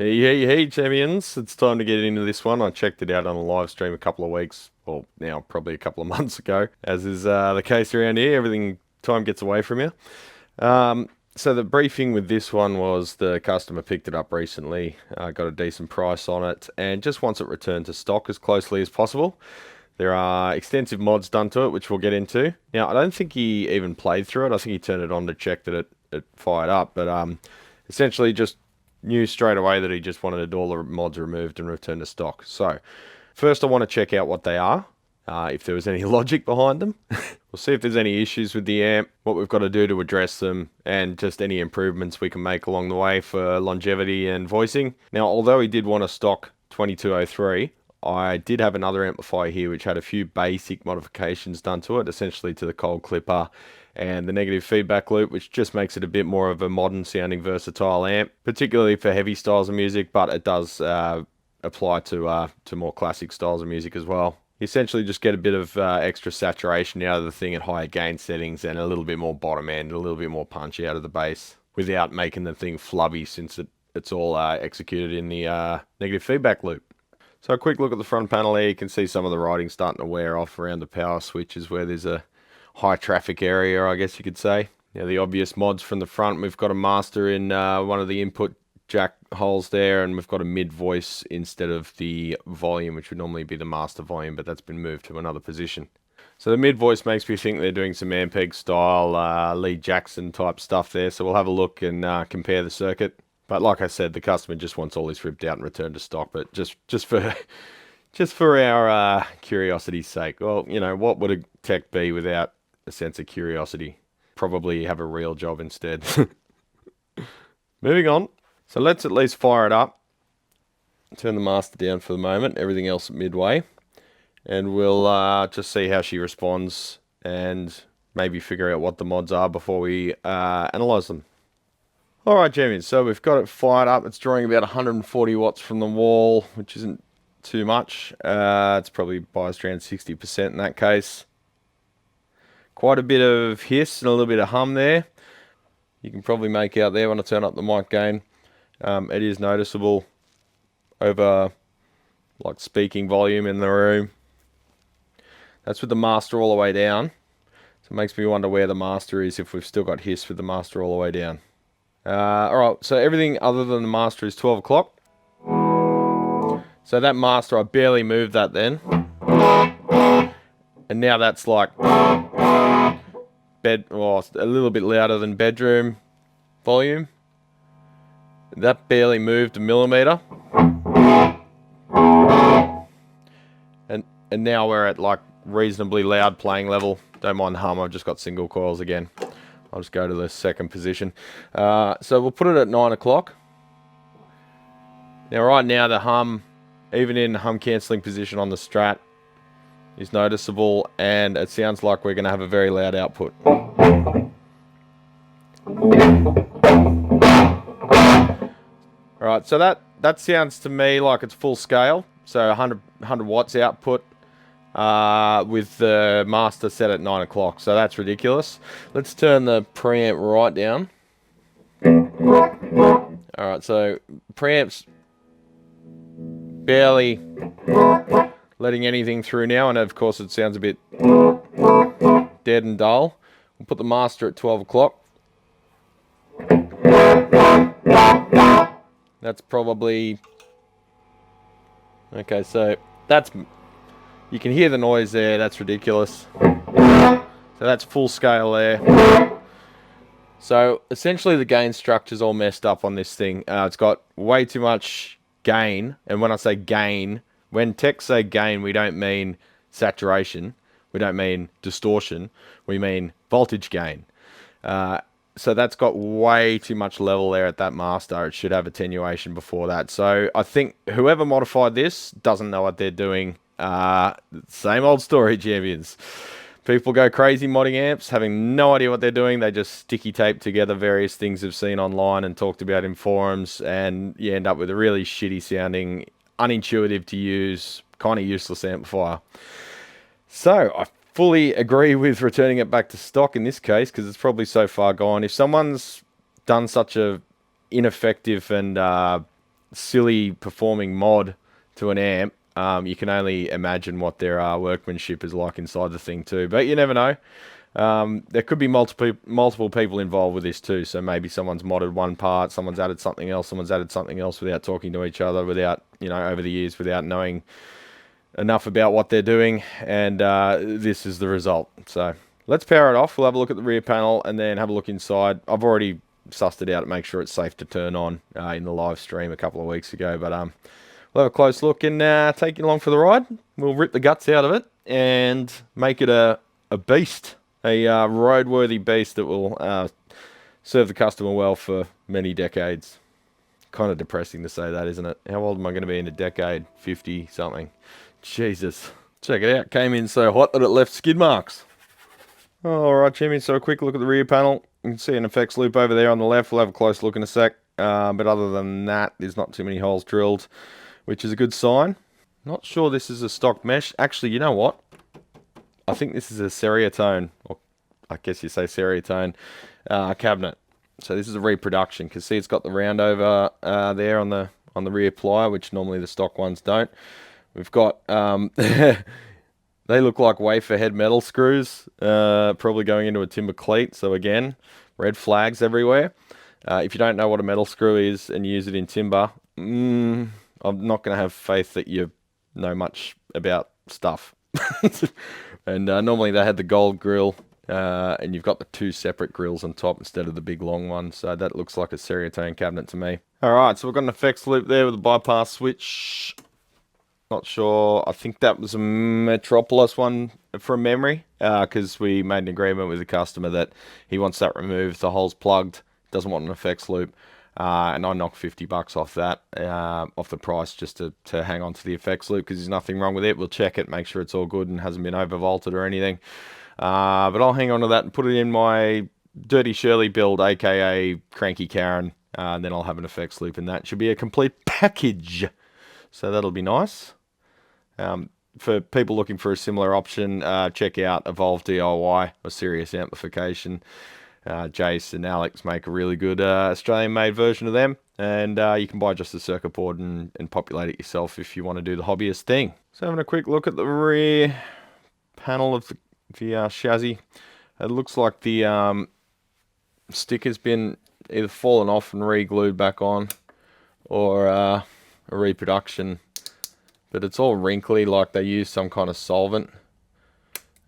Hey, champions. It's time to get into this one. I checked it out on a live stream a couple of weeks, well, now probably a couple of months ago. As is the case around here, time gets away from you. So the briefing with this one was the customer picked it up recently, got a decent price on it, and just wants it returned to stock as closely as possible. There are extensive mods done to it, which we'll get into. Now, I don't think he even played through it. I think he turned it on to check that it fired up, but essentially just knew straight away that he just wanted all the mods removed and returned to stock. So, first I want to check out what they are, if there was any logic behind them. We'll see if there's any issues with the amp, what we've got to do to address them, and just any improvements we can make along the way for longevity and voicing. Now, although he did want a stock 2203, I did have another amplifier here which had a few basic modifications done to it, essentially to the cold clipper and the negative feedback loop, which just makes it a bit more of a modern sounding versatile amp, particularly for heavy styles of music, but it does apply to more classic styles of music as well. You essentially just get a bit of extra saturation out of the thing at higher gain settings and a little bit more bottom end, a little bit more punch out of the bass without making the thing flubby, since it's all executed in the negative feedback loop. So a quick look at the front panel here, you can see some of the writing starting to wear off around the power switches where there's a high traffic area, I guess you could say. Now the obvious mods from the front, we've got a master in one of the input jack holes there, and we've got a mid voice instead of the volume, which would normally be the master volume, but that's been moved to another position. So the mid voice makes me think they're doing some Ampeg style Lee Jackson type stuff there, so we'll have a look and compare the circuit. But like I said, the customer just wants all this ripped out and returned to stock, but just for our curiosity's sake. Well, you know, what would a tech be without a sense of curiosity? Probably have a real job instead. Moving on. So let's at least fire it up. Turn the master down for the moment, everything else at midway. And we'll just see how she responds and maybe figure out what the mods are before we analyze them. Alright, champions, so we've got it fired up. It's drawing about 140 watts from the wall, which isn't too much. It's probably biased around 60% in that case. Quite a bit of hiss and a little bit of hum there. You can probably make out there when I turn up the mic gain. It is noticeable over like speaking volume in the room. That's with the master all the way down. So it makes me wonder where the master is, if we've still got hiss with the master all the way down. Alright, so everything other than the master is 12 o'clock. So that master, I barely moved that then. And now that's like a little bit louder than bedroom volume. That barely moved a millimeter. And now we're at like reasonably loud playing level. Don't mind the hum, I've just got single coils again. I'll just go to the second position. So we'll put it at 9 o'clock. Now right now the hum, even in hum cancelling position on the Strat, is noticeable, and it sounds like we're going to have a very loud output. Alright, so that sounds to me like it's full scale. So 100 watts output. With the master set at 9 o'clock, so that's ridiculous. Let's turn the preamp right down. Alright, so preamp's barely letting anything through now, and of course it sounds a bit dead and dull. We'll put the master at 12 o'clock. That's probably... Okay, so that's... You can hear the noise there, that's ridiculous. So that's full scale there. So essentially the gain structure's all messed up on this thing. It's got way too much gain, and when I say gain, when techs say gain, we don't mean saturation, we don't mean distortion, we mean voltage gain. So that's got way too much level there at that master. It should have attenuation before that. So I think whoever modified this doesn't know what they're doing. Same old story, champions. People go crazy modding amps, having no idea what they're doing. They just sticky tape together various things they've seen online and talked about in forums, and you end up with a really shitty sounding, unintuitive to use, kind of useless amplifier. So I fully agree with returning it back to stock in this case, because it's probably so far gone. If someone's done such a ineffective and silly performing mod to an amp, you can only imagine what their workmanship is like inside the thing too. But you never know. There could be multiple people involved with this too. So maybe someone's modded one part, someone's added something else, someone's added something else without talking to each other, without, over the years, without knowing enough about what they're doing. And this is the result. So let's power it off. We'll have a look at the rear panel and then have a look inside. I've already sussed it out to make sure it's safe to turn on in the live stream a couple of weeks ago. But we'll have a close look and take you along for the ride. We'll rip the guts out of it and make it a beast, a roadworthy beast that will serve the customer well for many decades. Kind of depressing to say that, isn't it? How old am I going to be in a decade? 50 something. Jesus. Check it out. Came in so hot that it left skid marks. Alright, Jimmy, so a quick look at the rear panel. You can see an effects loop over there on the left. We'll have a close look in a sec. But other than that, there's not too many holes drilled, which is a good sign. Not sure this is a stock mesh. Actually, you know what? I think this is a seriatone, or I guess you say seriatone, cabinet. So this is a reproduction, because see it's got the round over there on the rear plier, which normally the stock ones don't. We've got... They look like wafer head metal screws, probably going into a timber cleat. So again, red flags everywhere. If you don't know what a metal screw is and you use it in timber, I'm not going to have faith that you know much about stuff. And normally they had the gold grill, and you've got the two separate grills on top instead of the big long one. So that looks like a seriatone cabinet to me. All right, so we've got an effects loop there with a bypass switch. Not sure. I think that was a Metropolis one from memory, because we made an agreement with the customer that he wants that removed, the hole's plugged, doesn't want an effects loop, and I knocked $50 off that, off the price, just to hang on to the effects loop, because there's nothing wrong with it. We'll check it, make sure it's all good and hasn't been overvolted or anything. But I'll hang on to that and put it in my Dirty Shirley build, aka Cranky Karen, and then I'll have an effects loop, and that should be a complete package. So that'll be nice. For people looking for a similar option, check out Evolve DIY or Serious Amplification. Jace and Alex make a really good Australian-made version of them, and you can buy just the circuit board and populate it yourself if you want to do the hobbyist thing. So having a quick look at the rear panel of the chassis, it looks like the sticker's been either fallen off and re-glued back on, or a reproduction. But it's all wrinkly, like they use some kind of solvent.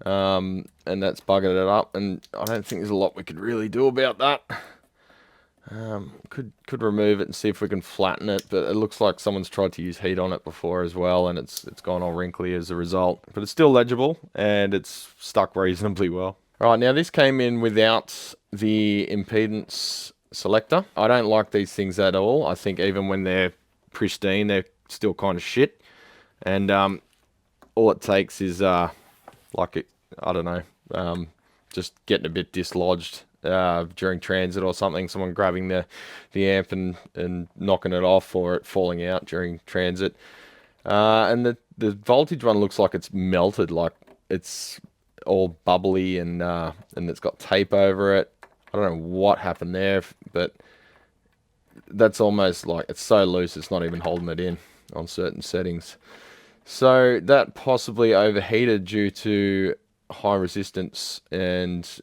And that's buggered it up. And I don't think there's a lot we could really do about that. Could remove it and see if we can flatten it. But it looks like someone's tried to use heat on it before as well. And it's gone all wrinkly as a result. But it's still legible. And it's stuck reasonably well. Alright, now this came in without the impedance selector. I don't like these things at all. I think even when they're pristine, they're still kind of shit. And all it takes is, I don't know, just getting a bit dislodged during transit or something. Someone grabbing the amp and knocking it off, or it falling out during transit. And the voltage one looks like it's melted, like it's all bubbly and it's got tape over it. I don't know what happened there, but that's almost like it's so loose it's not even holding it in on certain settings. So that possibly overheated due to high resistance and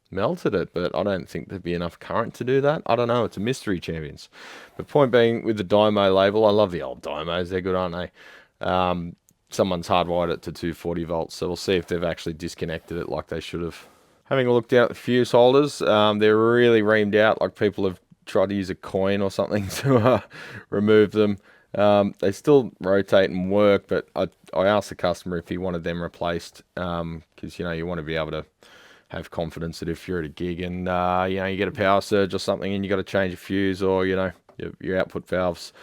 melted it, but I don't think there'd be enough current to do that. I don't know, it's a mystery, champions. But point being, with the Dymo label, I love the old Dymos, they're good, aren't they? Someone's hardwired it to 240 volts, so we'll see if they've actually disconnected it like they should have. Having a look down at the fuse holders, they're really reamed out, like people have tried to use a coin or something to remove them. They still rotate and work, but I asked the customer if he wanted them replaced, because you want to be able to have confidence that if you're at a gig and you get a power surge or something and you got to change a fuse, or your output valve's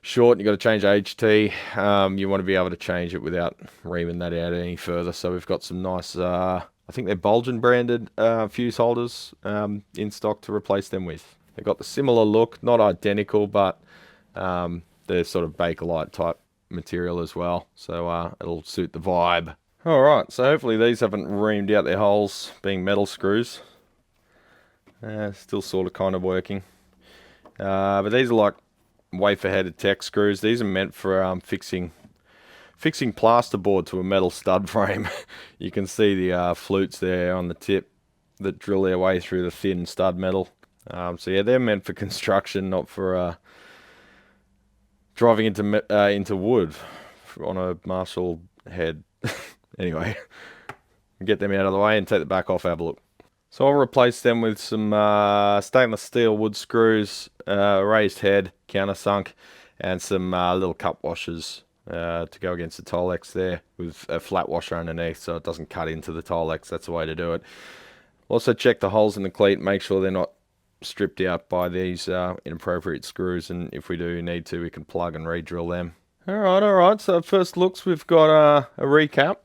short and you got to change HT, you want to be able to change it without reaming that out any further. So we've got some nice, I think they're Bulgin branded fuse holders in stock to replace them with. They've got the similar look, not identical, but they're sort of Bakelite type material as well, so it'll suit the vibe. Alright, so hopefully these haven't reamed out their holes, being metal screws. Still sort of kind of working. But these are like wafer-headed Tek screws. These are meant for fixing plasterboard to a metal stud frame. You can see the flutes there on the tip that drill their way through the thin stud metal. So yeah, they're meant for construction, not for driving into wood on a Marshall head. Anyway, get them out of the way and take the back off, have a look. So I'll replace them with some stainless steel wood screws, raised head, countersunk, and some little cup washers to go against the Tilex there, with a flat washer underneath so it doesn't cut into the Tilex. That's the way to do it. Also check the holes in the cleat, make sure they're not stripped out by these inappropriate screws, and if we do need to, we can plug and re-drill them. Alright, so at first looks we've got a recap.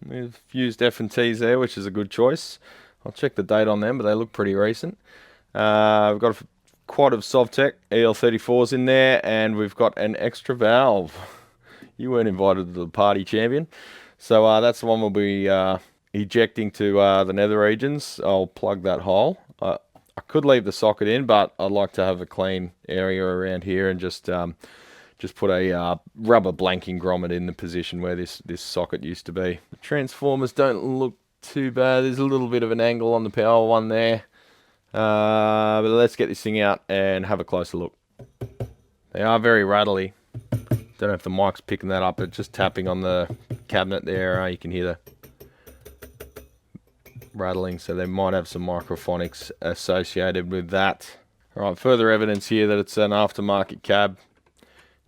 We've used F&Ts there, which is a good choice. I'll check the date on them, but they look pretty recent. We've got a quad of Sovtech EL34s in there, and we've got an extra valve. You weren't invited to the party, champion. So that's the one we'll be ejecting to the nether regions. I'll plug that hole. I could leave the socket in, but I'd like to have a clean area around here and just put a rubber blanking grommet in the position where this socket used to be. The transformers don't look too bad. There's a little bit of an angle on the power one there. But let's get this thing out and have a closer look. They are very rattly. Don't know if the mic's picking that up, but just tapping on the cabinet there, you can hear the rattling, so they might have some microphonics associated with that. Alright, further evidence here that it's an aftermarket cab.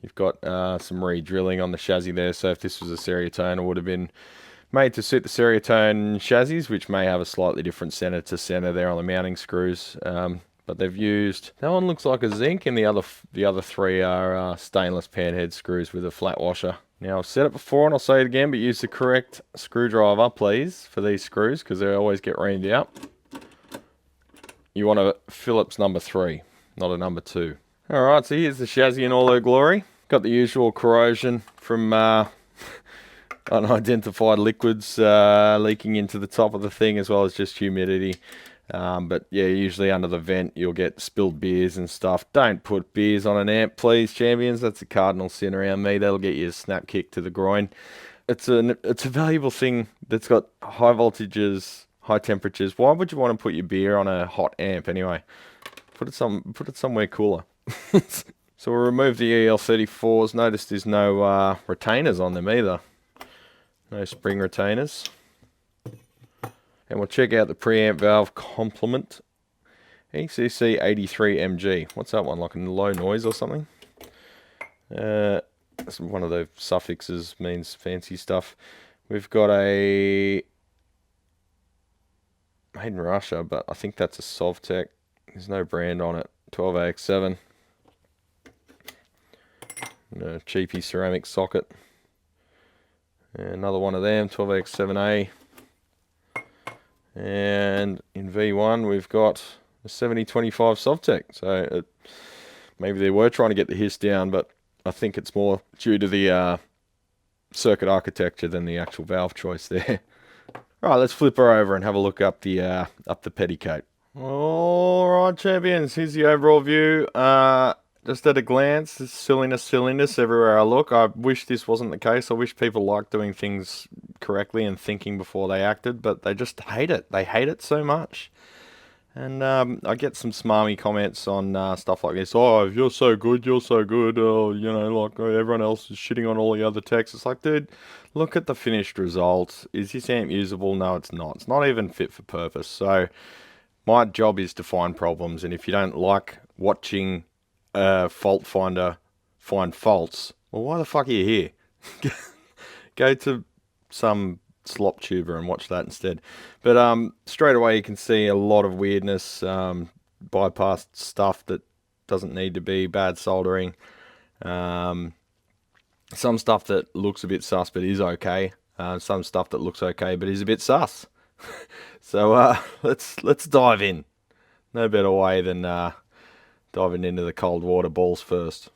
You've got some re-drilling on the chassis there, so if this was a Seriatone, it would have been made to suit the Seriatone chassis, which may have a slightly different center to center there on the mounting screws. But they've used, that one looks like a zinc, and the other three are stainless panhead screws with a flat washer. Now, I've said it before and I'll say it again, but use the correct screwdriver, please, for these screws, because they always get reamed out. You want a Phillips number 3, not a number 2. Alright, so here's the chassis in all her glory. Got the usual corrosion from unidentified liquids leaking into the top of the thing, as well as just humidity. But yeah, usually under the vent you'll get spilled beers and stuff. Don't put beers on an amp, please, champions. That's a cardinal sin around me. That'll get you a snap kick to the groin. It's a valuable thing that's got high voltages, high temperatures. Why would you want to put your beer on a hot amp anyway? Put it somewhere cooler. So we'll remove the EL34s. Notice there's no retainers on them either. No spring retainers. And we'll check out the preamp valve complement. ECC83MG. What's that one? Like a low noise or something? That's one of the suffixes, means fancy stuff. We've got a made in Russia, but I think that's a Sovtech. There's no brand on it. 12AX7. A cheapy ceramic socket. And another one of them, 12AX7A. And in V1 we've got a 7025 Sovtech. So maybe they were trying to get the hiss down, but I think it's more due to the circuit architecture than the actual valve choice there. Alright, let's flip her over and have a look up the petticoat. Alright, champions, here's the overall view. Just at a glance, there's silliness everywhere I look. I wish this wasn't the case. I wish people liked doing things correctly and thinking before they acted, but they just hate it. They hate it so much. And I get some smarmy comments on stuff like this. Oh, you're so good. Oh, you know, like everyone else is shitting on all the other techs. It's like, dude, look at the finished result. Is this amp usable? No, it's not. It's not even fit for purpose. So my job is to find problems, and if you don't like watching fault finder find faults, well, why the fuck are you here? Go to some slop tuber and watch that instead. But straight away you can see a lot of weirdness, bypassed stuff that doesn't need to be, bad soldering, some stuff that looks a bit sus but is okay, some stuff that looks okay but is a bit sus. So let's dive in. No better way than diving into the cold water balls first.